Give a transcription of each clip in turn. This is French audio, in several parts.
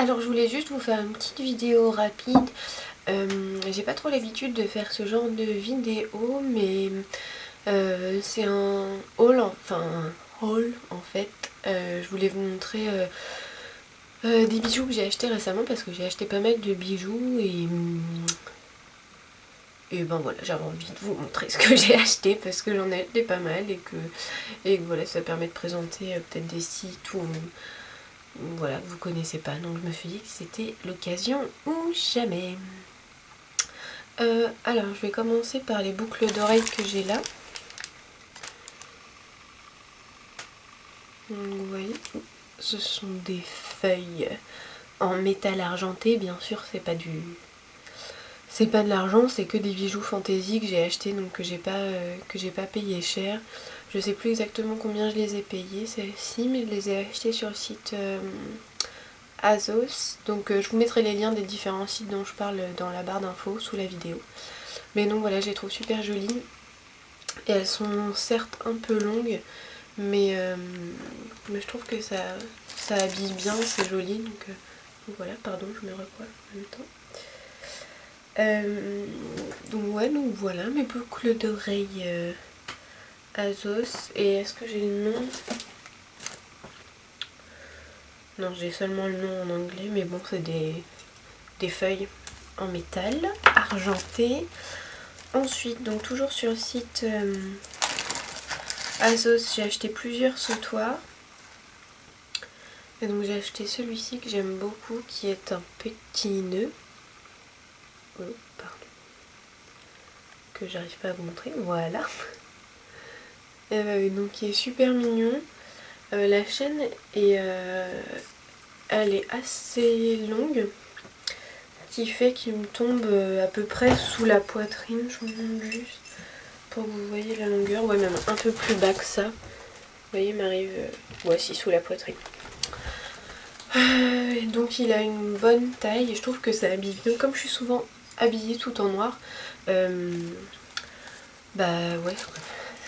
Alors je voulais juste vous faire une petite vidéo rapide. J'ai pas trop l'habitude de faire ce genre de vidéo, mais c'est un haul, en fait. Je voulais vous montrer des bijoux que j'ai achetés récemment parce que j'ai acheté pas mal de bijoux et ben voilà, j'avais envie de vous montrer ce que j'ai acheté parce que j'en ai acheté pas mal et que voilà, ça permet de présenter peut-être des sites ou voilà, que vous connaissez pas, donc je me suis dit que c'était l'occasion ou jamais. Alors je vais commencer par les boucles d'oreilles que j'ai là. Donc, vous voyez, ce sont des feuilles en métal argenté, bien sûr c'est pas de l'argent, c'est que des bijoux fantaisie que j'ai acheté, donc que j'ai pas payé cher. Je sais plus exactement combien je les ai payés celles-ci, mais je les ai achetés sur le site Azos. Donc je vous mettrai les liens des différents sites dont je parle dans la barre d'infos sous la vidéo. Mais donc voilà, je les trouve super jolies. Et elles sont certes un peu longues, mais je trouve que ça habille bien, c'est joli. Donc voilà, pardon, je me recoiffe en même temps. Donc voilà mes boucles d'oreilles Azos. Et est-ce que j'ai le nom? Non, j'ai seulement le nom en anglais, mais bon, c'est des feuilles en métal argenté. Ensuite, donc toujours sur le site Azos, j'ai acheté plusieurs sautoirs. Et donc j'ai acheté celui-ci que j'aime beaucoup, qui est un petit nœud. Oh, pardon. Que j'arrive pas à vous montrer, voilà. Donc qui est super mignon. La chaîne est, elle est assez longue, qui fait qu'il me tombe à peu près sous la poitrine. Je vous montre juste pour que vous voyez la longueur. Ouais, même un peu plus bas que ça. Vous voyez, il m'arrive voici sous la poitrine. Donc il a une bonne taille et je trouve que ça habille bien. Comme je suis souvent habillée tout en noir, bah ouais,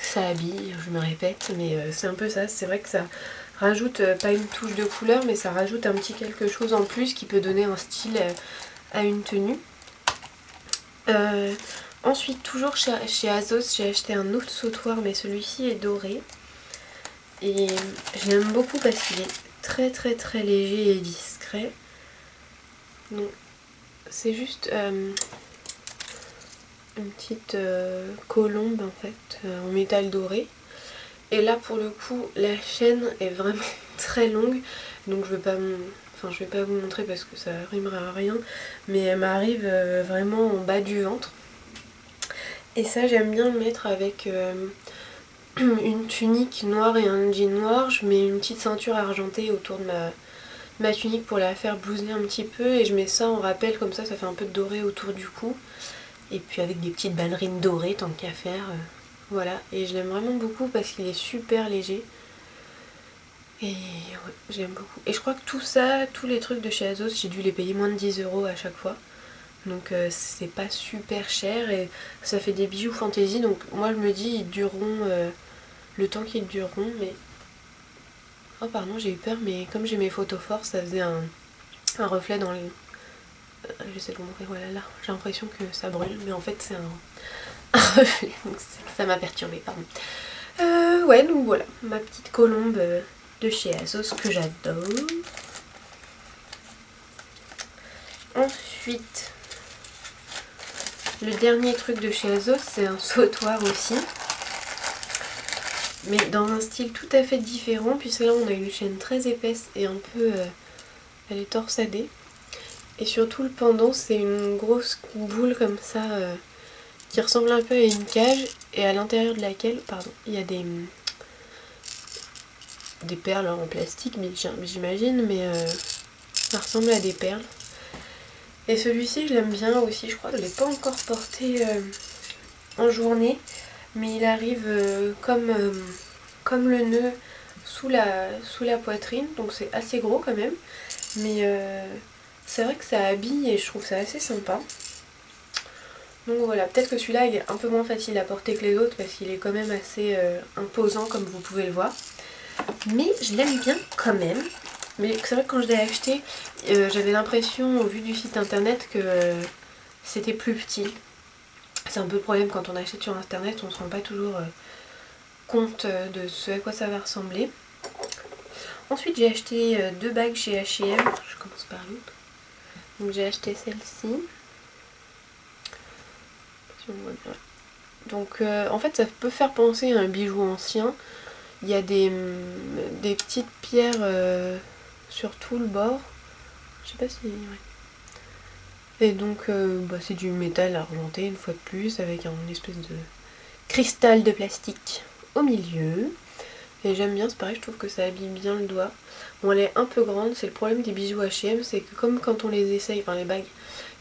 ça habille, je me répète, mais c'est un peu ça. C'est vrai que ça rajoute pas une touche de couleur, mais ça rajoute un petit quelque chose en plus qui peut donner un style à une tenue. Ensuite, toujours chez Azos, j'ai acheté un autre sautoir, mais celui-ci est doré. Et je l'aime beaucoup parce qu'il est très très très léger et discret. Donc c'est juste une petite colombe en fait en métal doré. Et là pour le coup la chaîne est vraiment très longue, donc je vais pas vous montrer parce que ça rimera à rien, mais elle m'arrive vraiment en bas du ventre. Et ça j'aime bien le mettre avec une tunique noire et un jean noir. Je mets une petite ceinture argentée autour de ma tunique pour la faire blouser un petit peu, et je mets ça en rappel, comme ça fait un peu de doré autour du cou. Et puis avec des petites ballerines dorées tant qu'à faire. Voilà, et je l'aime vraiment beaucoup parce qu'il est super léger. Et ouais, j'aime beaucoup. Et je crois que tout ça, tous les trucs de chez Azos, j'ai dû les payer moins de 10 € à chaque fois. Donc c'est pas super cher et ça fait des bijoux fantaisie. Donc moi je me dis ils dureront le temps qu'ils dureront. Mais oh pardon, j'ai eu peur, mais comme j'ai mes photos fortes, ça faisait un reflet dans les... J'essaie de vous montrer, voilà là, j'ai l'impression que ça brûle, mais en fait c'est un reflet, donc ça m'a perturbée, pardon. Ouais, donc voilà, ma petite colombe de chez Azos que j'adore. Ensuite, le dernier truc de chez Azos, c'est un sautoir aussi. Mais dans un style tout à fait différent, puisque là on a une chaîne très épaisse et un peu... elle est torsadée. Et surtout le pendant, c'est une grosse boule comme ça qui ressemble un peu à une cage, et à l'intérieur de laquelle, pardon, il y a des perles en plastique, mais j'imagine, mais ça ressemble à des perles. Et celui-ci je l'aime bien aussi, je crois que je ne l'ai pas encore porté en journée, mais il arrive comme le nœud sous la poitrine, donc c'est assez gros quand même, mais c'est vrai que ça habille et je trouve ça assez sympa. Donc voilà, peut-être que celui-là il est un peu moins facile à porter que les autres parce qu'il est quand même assez imposant comme vous pouvez le voir. Mais je l'aime bien quand même. Mais c'est vrai que quand je l'ai acheté, j'avais l'impression au vu du site internet que c'était plus petit. C'est un peu le problème quand on achète sur internet, on se rend pas toujours compte de ce à quoi ça va ressembler. Ensuite j'ai acheté 2 bagues chez H&M, je commence par l'autre. Donc j'ai acheté celle-ci. Si on voit bien. Donc en fait ça peut faire penser à un bijou ancien. Il y a des petites pierres sur tout le bord. Je sais pas si... Ouais. Et donc c'est du métal argenté une fois de plus avec un espèce de cristal de plastique au milieu. Et j'aime bien, c'est pareil, je trouve que ça habille bien le doigt. Bon, elle est un peu grande, c'est le problème des bijoux H&M, c'est que comme quand on les essaye, enfin les bagues,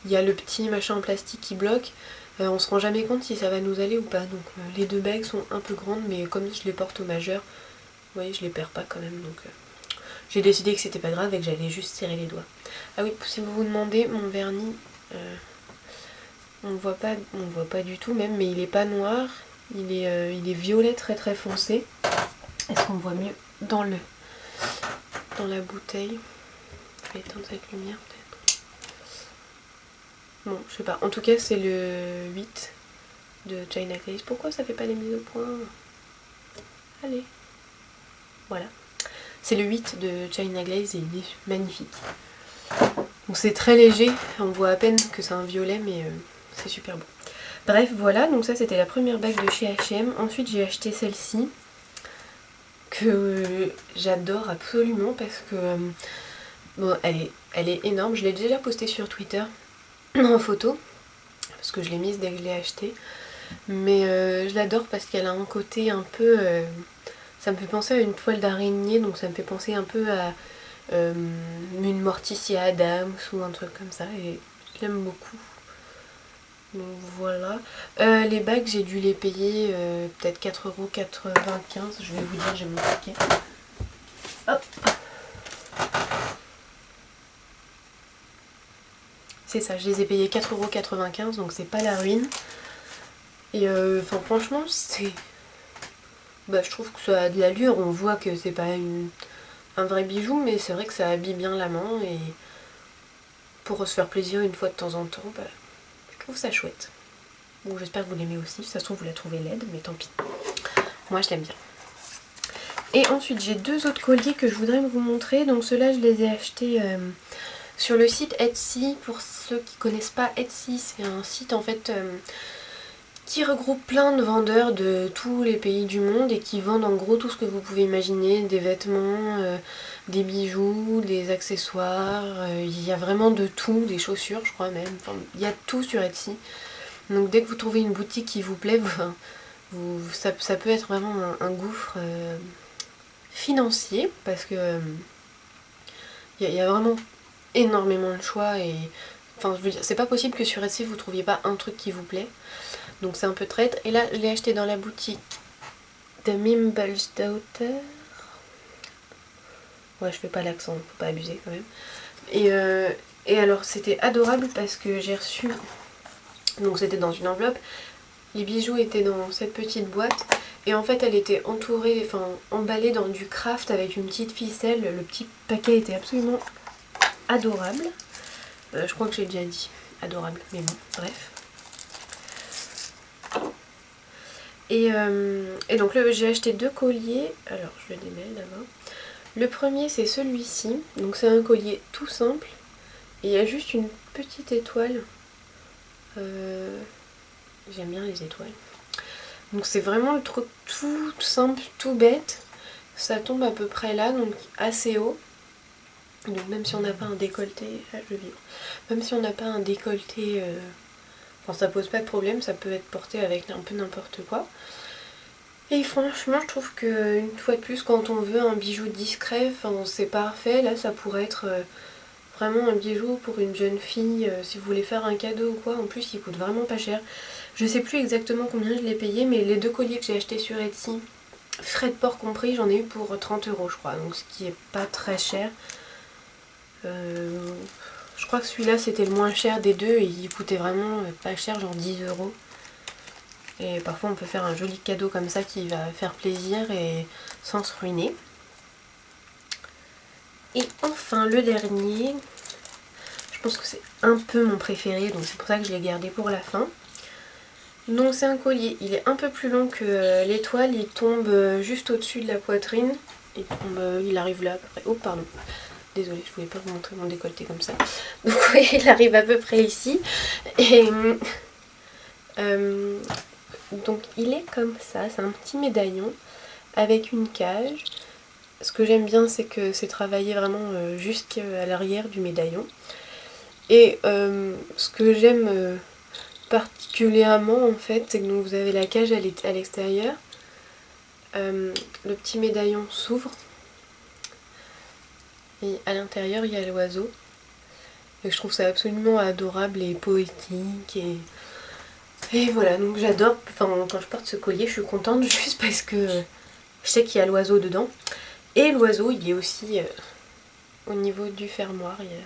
il y a le petit machin en plastique qui bloque, on se rend jamais compte si ça va nous aller ou pas. Donc les 2 bagues sont un peu grandes, mais comme je les porte au majeur, vous voyez, je les perds pas quand même. Donc j'ai décidé que c'était pas grave et que j'allais juste serrer les doigts. Ah oui, si vous vous demandez, mon vernis, on ne voit pas du tout même, mais il est pas noir, il est violet très très foncé. Est-ce qu'on voit mieux dans la bouteille? Je vais éteindre cette lumière peut-être. Bon, je sais pas. En tout cas, c'est le 8 de China Glaze. Pourquoi ça fait pas les mises au point? Allez. Voilà. C'est le 8 de China Glaze et il est magnifique. Donc c'est très léger. On voit à peine que c'est un violet, mais c'est super beau. Bref, voilà. Donc ça, c'était la première bague de chez H&M. Ensuite, j'ai acheté celle-ci, que j'adore absolument parce que bon, elle est énorme. Je l'ai déjà postée sur Twitter en photo parce que je l'ai mise dès que je l'ai achetée, mais je l'adore parce qu'elle a un côté un peu ça me fait penser à une toile d'araignée, donc ça me fait penser un peu à une Morticia Adams ou un truc comme ça, et je l'aime beaucoup. Donc voilà. Les bagues, j'ai dû les payer peut-être 4,95 €. Je vais vous dire, j'ai mon ticket. Hop. C'est ça, je les ai payés 4,95 €, donc c'est pas la ruine. Et enfin franchement, c'est... Bah, je trouve que ça a de l'allure, on voit que c'est pas un vrai bijou, mais c'est vrai que ça habille bien la main, et pour se faire plaisir une fois de temps en temps, bah, je trouve ça chouette. Bon, j'espère que vous l'aimez aussi, si ça se trouve vous la trouvez laide, mais tant pis. Moi je l'aime bien. Et ensuite j'ai 2 autres colliers que je voudrais vous montrer, donc ceux-là je les ai achetés sur le site Etsy. Pour ceux qui connaissent pas Etsy, c'est un site en fait qui regroupe plein de vendeurs de tous les pays du monde et qui vendent en gros tout ce que vous pouvez imaginer, des vêtements, des bijoux, des accessoires, il y a vraiment de tout, des chaussures je crois même, enfin, il y a tout sur Etsy. Donc dès que vous trouvez une boutique qui vous plaît, ça peut être vraiment un gouffre financier parce que il y a vraiment énormément de choix, et enfin je veux dire, c'est pas possible que sur Etsy vous trouviez pas un truc qui vous plaît. Donc c'est un peu traître. Et là je l'ai acheté dans la boutique de Mimble's Daughter. Ouais, je fais pas l'accent, faut pas abuser quand même. Et alors c'était adorable parce que j'ai reçu, donc c'était dans une enveloppe, les bijoux étaient dans cette petite boîte, et en fait elle était entourée, enfin emballée dans du craft avec une petite ficelle. Le petit paquet était absolument adorable. Je crois que j'ai déjà dit adorable, mais bon, bref. Et donc j'ai acheté 2 colliers, alors je le démêle d'abord. Le premier c'est celui-ci, donc c'est un collier tout simple, et il y a juste une petite étoile. J'aime bien les étoiles. Donc c'est vraiment le truc tout simple, tout bête. Ça tombe à peu près là, donc assez haut. Donc même si on n'a pas un décolleté, je vibre. Même si on n'a pas un décolleté, enfin ça pose pas de problème, ça peut être porté avec un peu n'importe quoi. Et franchement je trouve que une fois de plus, quand on veut un bijou discret, enfin c'est parfait. Là ça pourrait être vraiment un bijou pour une jeune fille, si vous voulez faire un cadeau ou quoi. En plus il coûte vraiment pas cher. Je sais plus exactement combien je l'ai payé, mais les 2 colliers que j'ai achetés sur Etsy, frais de port compris, j'en ai eu pour 30 € je crois, donc ce qui est pas très cher. Je crois que celui-là c'était le moins cher des deux, et il coûtait vraiment pas cher, genre 10 €. Et parfois on peut faire un joli cadeau comme ça qui va faire plaisir et sans se ruiner. Et enfin le dernier, je pense que c'est un peu mon préféré, donc c'est pour ça que je l'ai gardé pour la fin. Donc c'est un collier, il est un peu plus long que l'étoile, il tombe juste au-dessus de la poitrine. Il arrive là à peu près. Oh pardon, désolée, je voulais pas vous montrer mon décolleté comme ça. Donc oui, il arrive à peu près ici. Et donc il est comme ça, c'est un petit médaillon avec une cage. Ce que j'aime bien, c'est que c'est travaillé vraiment jusqu'à l'arrière du médaillon. Et ce que j'aime particulièrement en fait, c'est que donc, vous avez la cage à l'extérieur. Le petit médaillon s'ouvre. Et à l'intérieur, il y a l'oiseau. Et je trouve ça absolument adorable et poétique. Et voilà, donc j'adore. Enfin, quand je porte ce collier, je suis contente juste parce que je sais qu'il y a l'oiseau dedans. Et l'oiseau, il est aussi au niveau du fermoir. Il y a un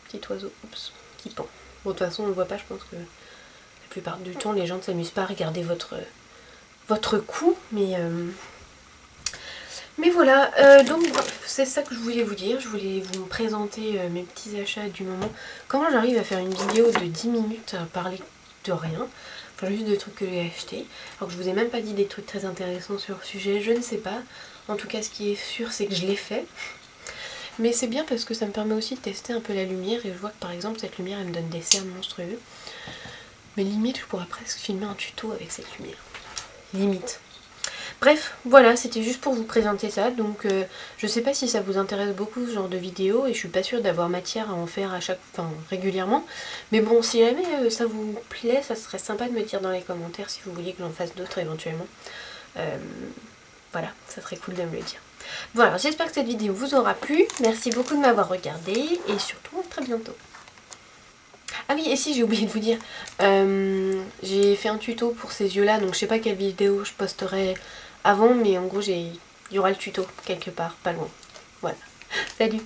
petit oiseau qui pend. Bon, de toute façon, on ne le voit pas, je pense que la plupart du temps, les gens ne s'amusent pas à regarder votre cou. Mais voilà, donc c'est ça que je voulais vous dire. Je voulais vous présenter mes petits achats du moment. Comment j'arrive à faire une vidéo de 10 minutes à parler de rien, enfin juste de trucs que j'ai achetés, alors que je vous ai même pas dit des trucs très intéressants sur le sujet, je ne sais pas. En tout cas, ce qui est sûr, c'est que je l'ai fait. Mais c'est bien parce que ça me permet aussi de tester un peu la lumière, et je vois que par exemple cette lumière elle me donne des cernes monstrueux. Mais limite je pourrais presque filmer un tuto avec cette lumière. Limite. Bref, voilà, c'était juste pour vous présenter ça, donc je sais pas si ça vous intéresse beaucoup ce genre de vidéo, et je suis pas sûre d'avoir matière à en faire régulièrement, mais bon, si jamais ça vous plaît, ça serait sympa de me dire dans les commentaires si vous vouliez que j'en fasse d'autres éventuellement. Voilà, ça serait cool de me le dire. Voilà, j'espère que cette vidéo vous aura plu, merci beaucoup de m'avoir regardé, et surtout à très bientôt. Ah oui, et si j'ai oublié de vous dire, j'ai fait un tuto pour ces yeux là, donc je sais pas quelle vidéo je posterai avant, mais en gros il y aura le tuto quelque part, pas loin. Voilà, salut!